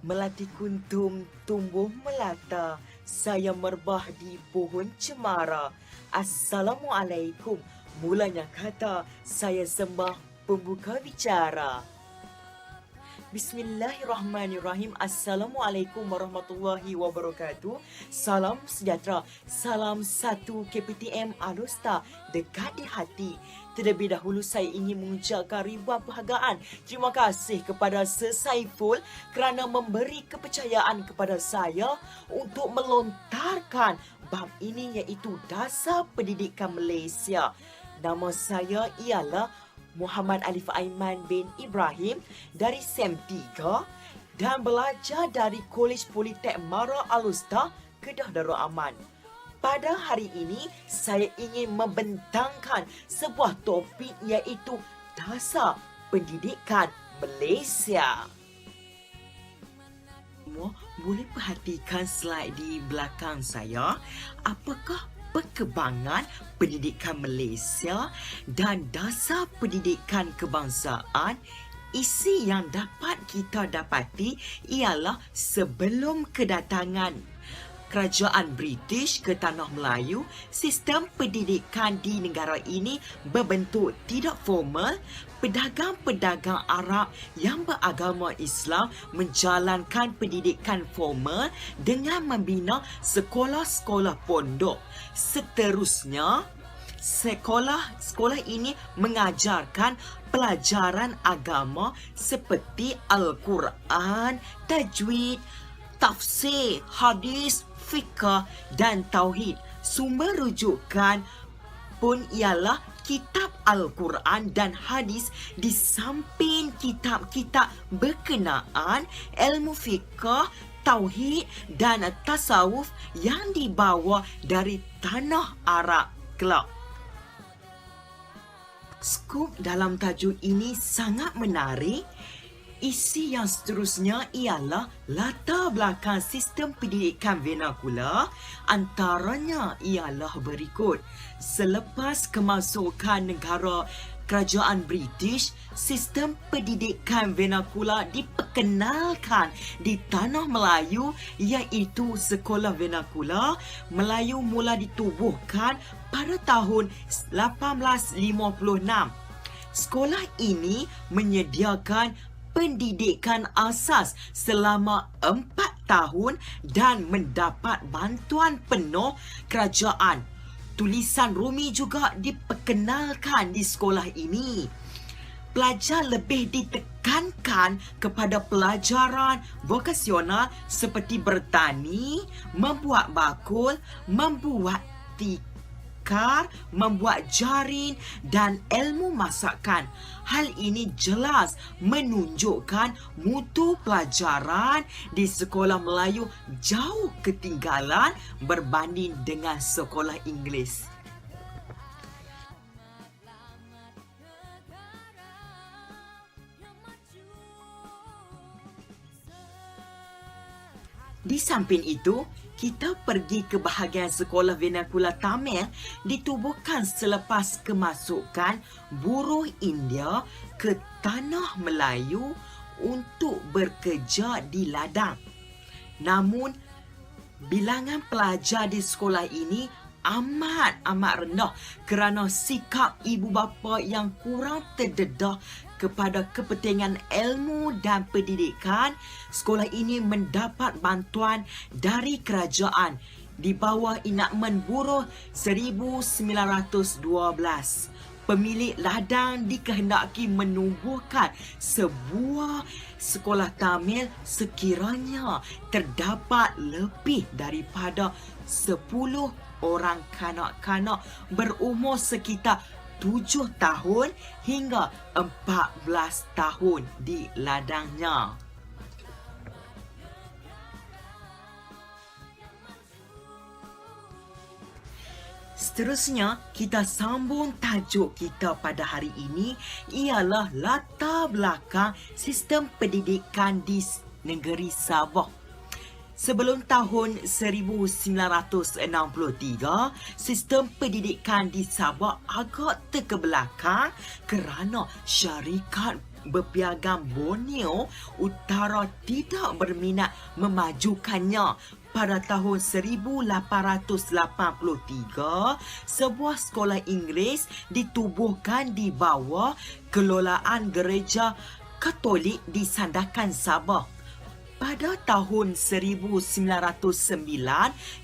Melati kuntum tumbuh melata, saya merbah di pohon cemara. Assalamualaikum, mulanya kata, saya sembah pembuka bicara. Bismillahirrahmanirrahim. Assalamualaikum warahmatullahi wabarakatuh. Salam sejahtera. Salam satu KPTM Alusta dekat di hati. Terlebih dahulu saya ingin mengucapkan ribuan penghargaan. Terima kasih kepada Sir Saiful kerana memberi kepercayaan kepada saya untuk melontarkan bab ini, iaitu Dasar Pendidikan Malaysia. Nama saya ialah Muhammad Alif Aiman bin Ibrahim dari SEM 3 dan belajar dari Kolej Politek Mara Alusta, Kedah Darul Aman. Pada hari ini, saya ingin membentangkan sebuah topik iaitu Dasar Pendidikan Malaysia. Semua boleh perhatikan slide di belakang saya. Apakah perkembangan pendidikan Malaysia dan dasar pendidikan kebangsaan? Isi yang dapat kita dapati ialah sebelum kedatangan Kerajaan British ke Tanah Melayu, sistem pendidikan di negara ini berbentuk tidak formal. Pedagang-pedagang Arab yang beragama Islam menjalankan pendidikan formal dengan membina sekolah-sekolah pondok. Seterusnya, sekolah ini mengajarkan pelajaran agama seperti Al-Quran, tajwid, tafsir, hadis, fiqh dan tauhid. Sumber rujukan pun ialah kitab Al-Quran dan hadis di samping kitab-kitab berkenaan ilmu fiqh, tauhid dan tasawuf yang dibawa dari tanah Arab kelak. Skop dalam tajuk ini sangat menarik. Isi yang seterusnya ialah latar belakang sistem pendidikan vernakular. Antaranya ialah berikut. Selepas kemasukan negara Kerajaan British, sistem pendidikan vernakular diperkenalkan di Tanah Melayu, iaitu Sekolah Vernakular Melayu mula ditubuhkan pada tahun 1856. Sekolah ini menyediakan pendidikan asas selama 4 tahun dan mendapat bantuan penuh kerajaan. Tulisan Rumi juga diperkenalkan di sekolah ini. Pelajar lebih ditekankan kepada pelajaran vokasional seperti bertani, membuat bakul, membuat tikar, membuat jaring dan ilmu masakan. Hal ini jelas menunjukkan mutu pelajaran di sekolah Melayu jauh ketinggalan berbanding dengan sekolah Inggeris. Di samping itu, kita pergi ke bahagian sekolah vernakular Tamil ditubuhkan selepas kemasukan buruh India ke Tanah Melayu untuk bekerja di ladang. Namun, bilangan pelajar di sekolah ini amat rendah kerana sikap ibu bapa yang kurang terdedah kepada kepentingan ilmu dan pendidikan. Sekolah ini mendapat bantuan dari kerajaan di bawah enakmen buruh 1912. Pemilik ladang dikehendaki menubuhkan sebuah sekolah Tamil sekiranya terdapat lebih daripada 10 orang kanak-kanak berumur sekitar 7 tahun hingga 14 tahun di ladangnya. Seterusnya, kita sambung tajuk kita pada hari ini ialah latar belakang sistem pendidikan di negeri Sabah. Sebelum tahun 1963, sistem pendidikan di Sabah agak terkebelakang kerana syarikat berpiagam Borneo Utara tidak berminat memajukannya. Pada tahun 1883, sebuah sekolah Inggeris ditubuhkan di bawah kelolaan Gereja Katolik di Sandakan Sabah. Pada tahun 1909,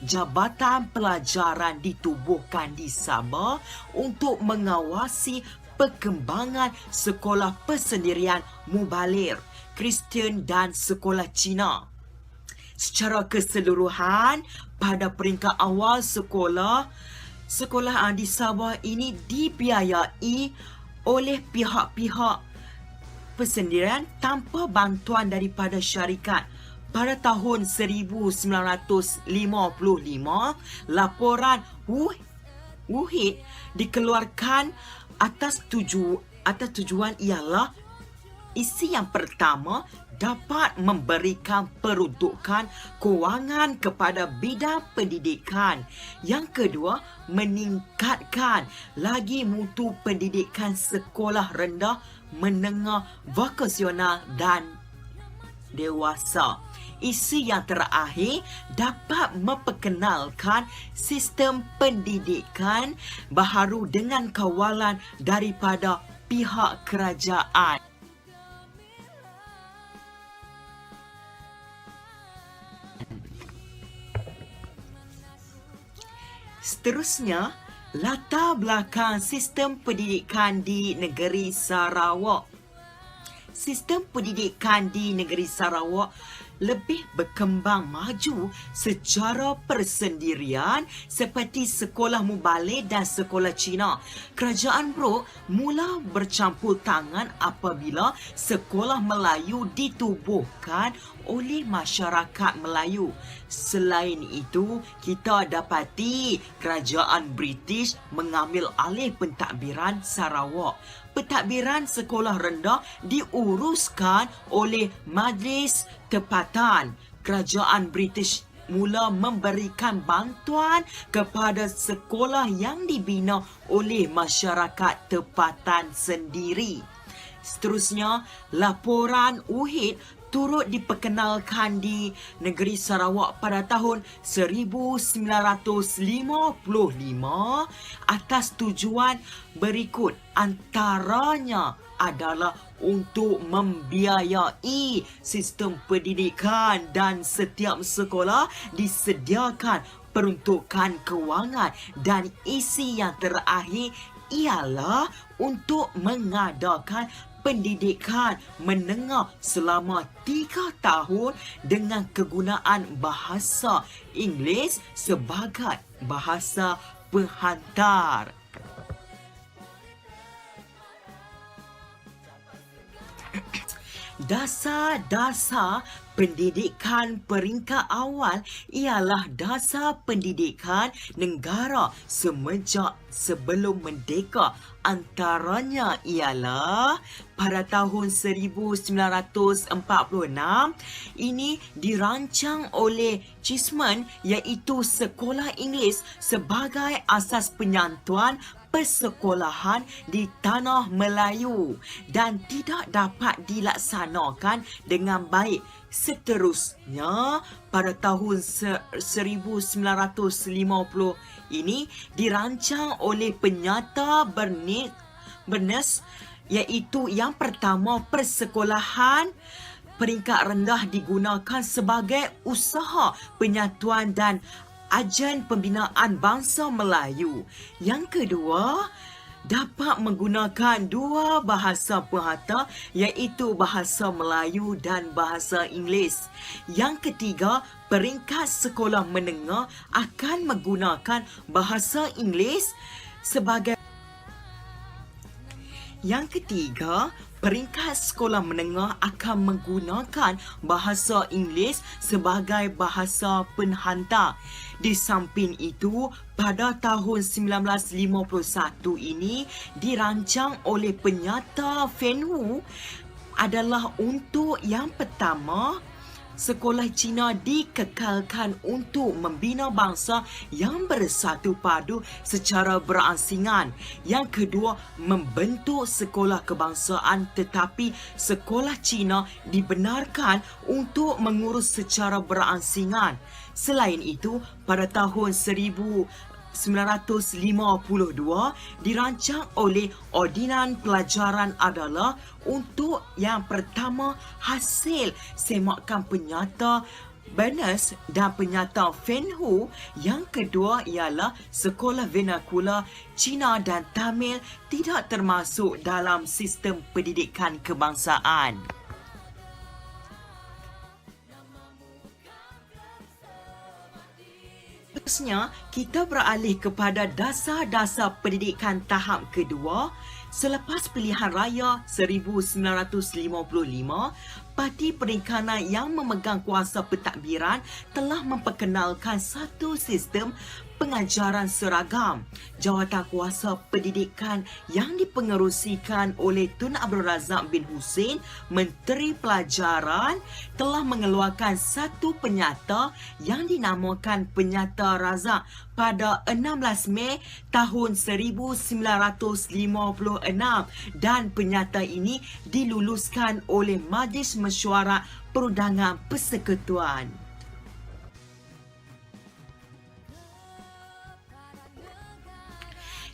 Jabatan Pelajaran ditubuhkan di Sabah untuk mengawasi perkembangan sekolah persendirian Mubalir, Kristian dan sekolah Cina. Secara keseluruhan, pada peringkat awal sekolah di Sabah ini dibiayai oleh pihak-pihak persendirian tanpa bantuan daripada syarikat. Pada tahun 1955, laporan WUHID dikeluarkan atas tujuan ialah isi yang pertama, dapat memberikan peruntukan kewangan kepada bidang pendidikan. Yang kedua, meningkatkan lagi mutu pendidikan sekolah rendah, menengah, vokasional dan dewasa. Isi yang terakhir, dapat memperkenalkan sistem pendidikan baharu dengan kawalan daripada pihak kerajaan. Seterusnya, latar belakang sistem pendidikan di negeri Sarawak. Sistem pendidikan di negeri Sarawak lebih berkembang maju secara persendirian seperti sekolah Mubalir dan sekolah Cina. Kerajaan Brok mula bercampur tangan apabila sekolah Melayu ditubuhkan oleh masyarakat Melayu. Selain itu, kita dapati kerajaan British mengambil alih pentadbiran Sarawak. Pentadbiran sekolah rendah diuruskan oleh Majlis Tempatan. Kerajaan British mula memberikan bantuan kepada sekolah yang dibina oleh masyarakat tempatan sendiri. Seterusnya, laporan WUHID turut diperkenalkan di negeri Sarawak pada tahun 1955 atas tujuan berikut, antaranya adalah untuk membiayai sistem pendidikan dan setiap sekolah disediakan peruntukan kewangan, dan isi yang terakhir ialah untuk mengadakan pendidikan menengah selama 3 tahun dengan kegunaan bahasa Inggeris sebagai bahasa penghantar. Dasar-dasar pendidikan peringkat awal ialah dasar pendidikan negara semenjak sebelum merdeka. Antaranya ialah pada tahun 1946 ini dirancang oleh Cheesman, iaitu sekolah Inggeris sebagai asas penyantuan persekolahan di tanah Melayu dan tidak dapat dilaksanakan dengan baik. Seterusnya, pada tahun 1950 ini dirancang oleh penyata Bernes, iaitu yang pertama, persekolahan peringkat rendah digunakan sebagai usaha penyatuan dan agen pembinaan bangsa Melayu. Yang kedua, dapat menggunakan 2 bahasa penghantar, iaitu bahasa Melayu dan bahasa Inggeris. Yang ketiga, peringkat sekolah menengah akan menggunakan bahasa Inggeris sebagai Yang ketiga, peringkat sekolah menengah akan menggunakan bahasa Inggeris sebagai bahasa penghantar. Di samping itu, pada tahun 1951 ini dirancang oleh penyata Fenhu adalah untuk yang pertama sekolah Cina dikekalkan untuk membina bangsa yang bersatu padu secara berasingan. Yang kedua, membentuk sekolah kebangsaan, tetapi sekolah Cina dibenarkan untuk mengurus secara berasingan. Selain itu, pada tahun 1952 dirancang oleh Ordinan Pelajaran adalah untuk yang pertama hasil semakan penyata Bernes dan penyata Fenhu. Yang kedua ialah sekolah vernakular Cina dan Tamil tidak termasuk dalam sistem pendidikan kebangsaan. Seterusnya, kita beralih kepada dasar-dasar pendidikan tahap kedua. Selepas pilihan raya 1955, Parti Perikanan yang memegang kuasa pentadbiran telah memperkenalkan satu sistem pengajaran seragam. Jawatankuasa pendidikan yang dipengerusikan oleh Tun Abdul Razak bin Hussein, Menteri Pelajaran, telah mengeluarkan satu penyata yang dinamakan Penyata Razak pada 16 Mei tahun 1956 dan penyata ini diluluskan oleh Majlis Mesyuarat Perundangan Persekutuan.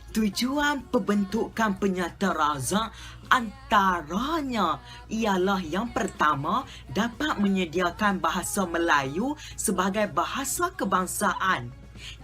Tujuan pembentukan Penyata Razak antaranya ialah yang pertama, dapat menyediakan bahasa Melayu sebagai bahasa kebangsaan.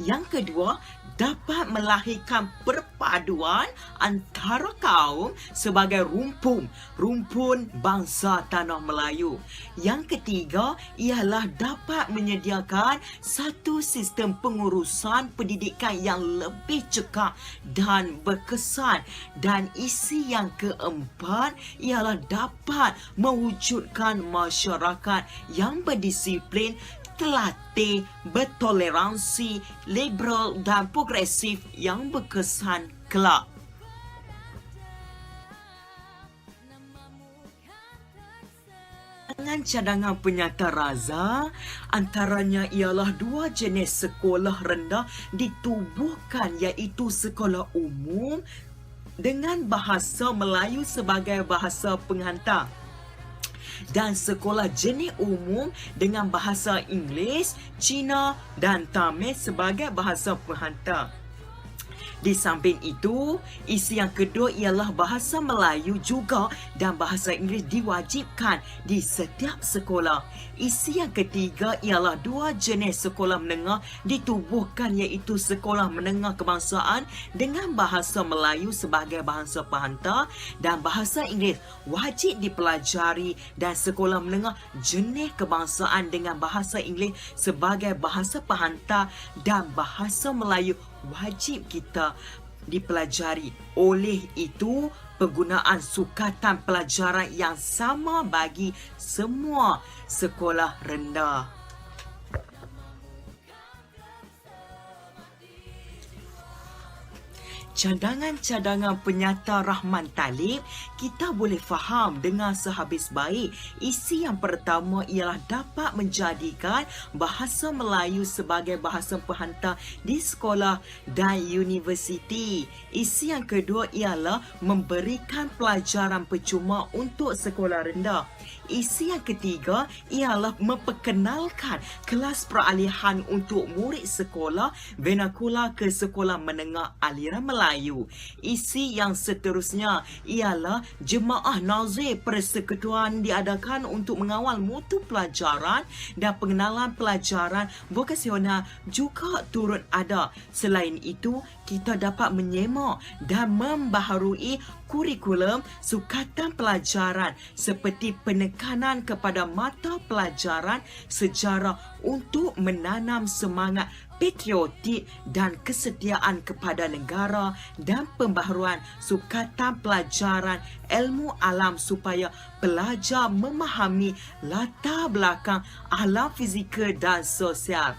Yang kedua, dapat melahirkan perpaduan antara kaum sebagai rumpun bangsa tanah Melayu. Yang ketiga ialah dapat menyediakan satu sistem pengurusan pendidikan yang lebih cekap dan berkesan. Dan isi yang keempat ialah dapat mewujudkan masyarakat yang berdisiplin, terlatih, bertoleransi, liberal dan progresif yang berkesan kelak. Cadangan Penyata Razak antaranya ialah dua jenis sekolah rendah ditubuhkan, iaitu sekolah umum dengan bahasa Melayu sebagai bahasa penghantar dan sekolah jenis umum dengan bahasa Inggeris, Cina dan Tamil sebagai bahasa penghantar. Di samping itu, isi yang kedua ialah bahasa Melayu juga dan bahasa Inggeris diwajibkan di setiap sekolah. Isi yang ketiga ialah dua jenis sekolah menengah ditubuhkan, iaitu sekolah menengah kebangsaan dengan bahasa Melayu sebagai bahasa penghantar dan bahasa Inggeris wajib dipelajari, dan sekolah menengah jenis kebangsaan dengan bahasa Inggeris sebagai bahasa penghantar dan bahasa Melayu wajib kita dipelajari. Oleh itu, penggunaan sukatan pelajaran yang sama bagi semua sekolah rendah. Cadangan-cadangan Penyata Rahman Talib kita boleh faham dengan sehabis baik. Isi yang pertama ialah dapat menjadikan bahasa Melayu sebagai bahasa penghantar di sekolah dan universiti. Isi yang kedua ialah memberikan pelajaran percuma untuk sekolah rendah. Isi yang ketiga ialah memperkenalkan kelas peralihan untuk murid sekolah vernakular ke sekolah menengah aliran Melayu. Isi yang seterusnya ialah jemaah nazir persekutuan diadakan untuk mengawal mutu pelajaran dan pengenalan pelajaran vokasional juga turut ada. Selain itu, kita dapat menyemak dan membaharui kurikulum sukatan pelajaran seperti penekanan kepada mata pelajaran sejarah untuk menanam semangat patriotik dan kesetiaan kepada negara, dan pembaharuan sukatan pelajaran ilmu alam supaya pelajar memahami latar belakang alam fizikal dan sosial.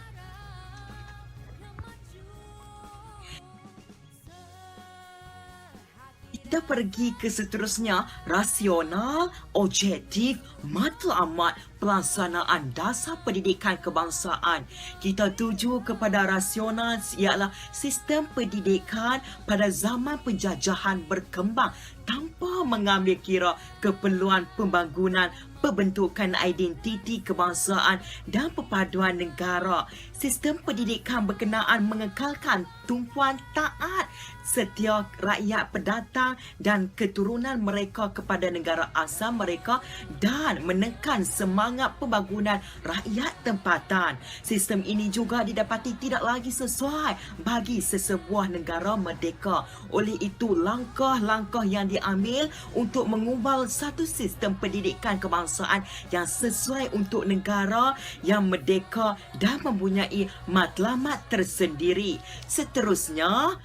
Kita kita pergi ke seterusnya, rasional, objektif, matlamat, pelaksanaan dasar pendidikan kebangsaan. Kita tuju kepada rasional ialah sistem pendidikan pada zaman penjajahan berkembang tanpa mengambil kira keperluan pembangunan, pembentukan identiti kebangsaan dan perpaduan negara. Sistem pendidikan berkenaan mengekalkan tumpuan taat setia rakyat pendatang dan keturunan mereka kepada negara asal mereka dan menekan semangat pembangunan rakyat tempatan. Sistem ini juga didapati tidak lagi sesuai bagi sesebuah negara merdeka. Oleh itu, langkah-langkah yang diambil untuk mengubah satu sistem pendidikan kebangsaan yang sesuai untuk negara yang merdeka dan mempunyai matlamat tersendiri. Seterusnya,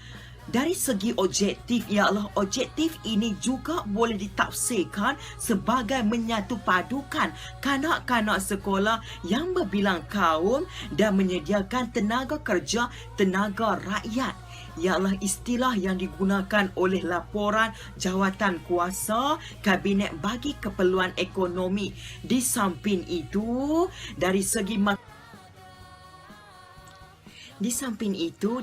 dari segi objektif ialah objektif ini juga boleh ditafsirkan sebagai menyatupadukan kanak-kanak sekolah yang berbilang kaum dan menyediakan tenaga kerja tenaga rakyat. Ialah istilah yang digunakan oleh laporan jawatan kuasa kabinet bagi keperluan ekonomi. Di samping itu,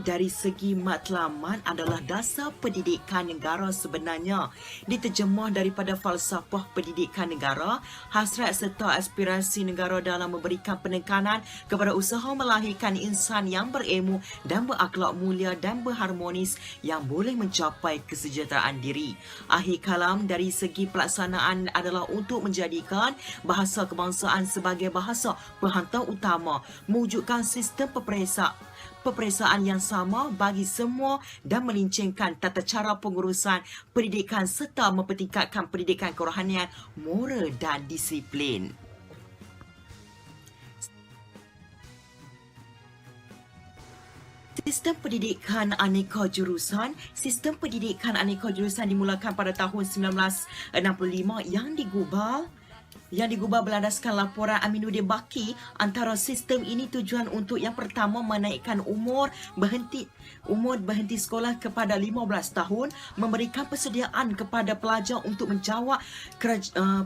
dari segi matlamat adalah dasar pendidikan negara sebenarnya. Diterjemah daripada falsafah pendidikan negara, hasrat serta aspirasi negara dalam memberikan penekanan kepada usaha melahirkan insan yang berilmu dan berakhlak mulia dan berharmonis yang boleh mencapai kesejahteraan diri. Akhir kalam, dari segi pelaksanaan adalah untuk menjadikan bahasa kebangsaan sebagai bahasa penghantar utama, mewujudkan sistem peperiksaan yang sama bagi semua dan melincingkan tata cara pengurusan pendidikan serta mempertingkatkan pendidikan kerohanian, moral dan disiplin. Sistem pendidikan aneka jurusan dimulakan pada tahun 1965 yang digubal berlandaskan laporan Aminuddin Baki. Antara sistem ini tujuan untuk yang pertama menaikkan umur berhenti sekolah kepada 15 tahun, memberikan persediaan kepada pelajar untuk menjawab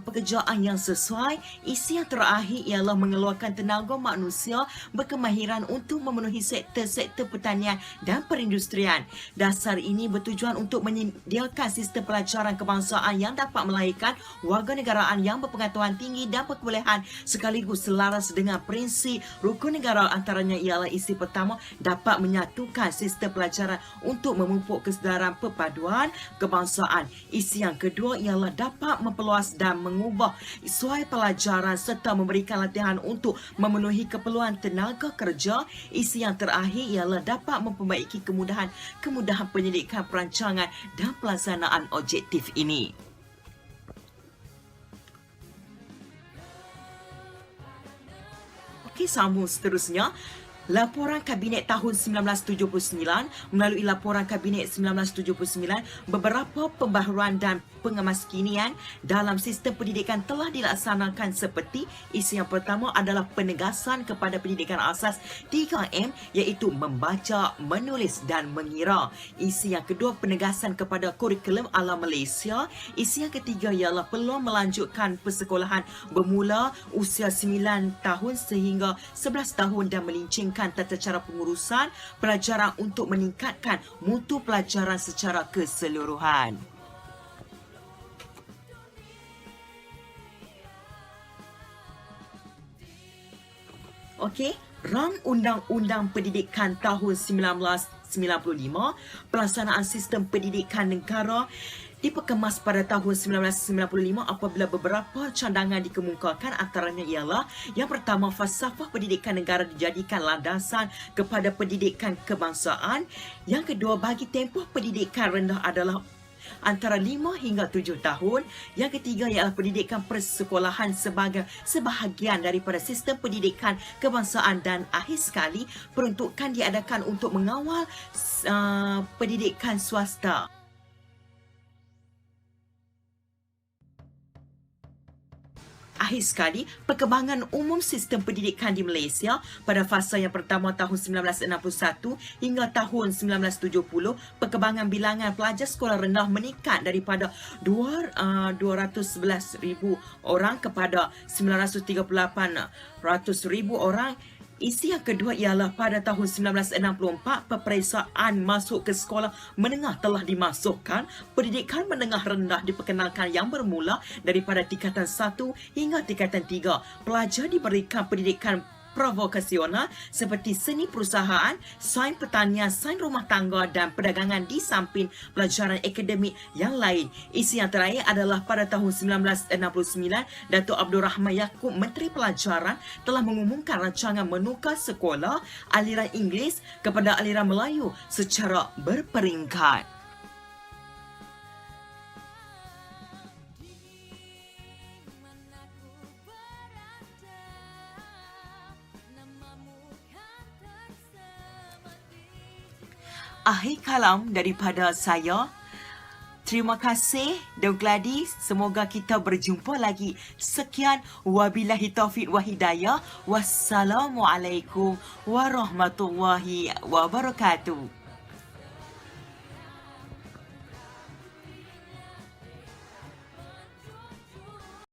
pekerjaan yang sesuai. Isi yang terakhir ialah mengeluarkan tenaga manusia berkemahiran untuk memenuhi sektor-sektor pertanian dan perindustrian. Dasar ini bertujuan untuk menyediakan sistem pelajaran kebangsaan yang dapat melahirkan warganegaraan yang berpengetahuan tinggi dan berkebolehan sekaligus selaras dengan prinsip rukun negara. Antaranya ialah isi pertama, dapat menyatukan sistem pelajaran untuk memupuk kesedaran perpaduan kebangsaan. Isi yang kedua ialah dapat memperluas dan mengubah suai pelajaran serta memberikan latihan untuk memenuhi keperluan tenaga kerja. Isi yang terakhir ialah dapat memperbaiki kemudahan penyelidikan perancangan dan pelaksanaan objektif ini. Sambung seterusnya. Laporan Kabinet tahun 1979. Melalui Laporan Kabinet 1979, beberapa pembaharuan dan pengemaskinian dalam sistem pendidikan telah dilaksanakan seperti isi yang pertama adalah penegasan kepada pendidikan asas 3M, iaitu membaca, menulis dan mengira. Isi yang kedua, penegasan kepada kurikulum ala Malaysia. Isi yang ketiga ialah peluang melanjutkan persekolahan bermula usia 9 tahun sehingga 11 tahun dan melincingkan tata cara pengurusan pelajaran untuk meningkatkan mutu pelajaran secara keseluruhan. Okey, Rang Undang-Undang Pendidikan tahun 1995, pelaksanaan sistem pendidikan negara diperkemas pada tahun 1995 apabila beberapa cadangan dikemukakan. Antaranya ialah yang pertama, falsafah pendidikan negara dijadikan landasan kepada pendidikan kebangsaan. Yang kedua, bagi tempoh pendidikan rendah adalah antara 5 hingga 7 tahun. Yang ketiga ialah pendidikan persekolahan sebagai sebahagian daripada sistem pendidikan kebangsaan. Dan akhir sekali, peruntukan diadakan untuk mengawal pendidikan swasta. Akhir sekali, perkembangan umum sistem pendidikan di Malaysia pada fasa yang pertama tahun 1961 hingga tahun 1970, perkembangan bilangan pelajar sekolah rendah meningkat daripada 211,000 orang kepada 938,000 orang. Isi yang kedua ialah pada tahun 1964, peperiksaan masuk ke sekolah menengah telah dimasukkan. Pendidikan menengah rendah diperkenalkan yang bermula daripada tingkatan 1 hingga tingkatan 3. Pelajar diberikan pendidikan provokasional seperti seni perusahaan, sains pertanian, sains rumah tangga dan perdagangan di samping pelajaran akademik yang lain. Isi yang terakhir adalah pada tahun 1969, Datuk Abdul Rahman Yaakob, Menteri Pelajaran, telah mengumumkan rancangan menukar sekolah aliran Inggeris kepada aliran Melayu secara berperingkat. Akhir kalam daripada saya. Terima kasih dan gladi. Semoga kita berjumpa lagi. Sekian. Wabillahi taufiq wa hidayah. Wassalamualaikum warahmatullahi wabarakatuh.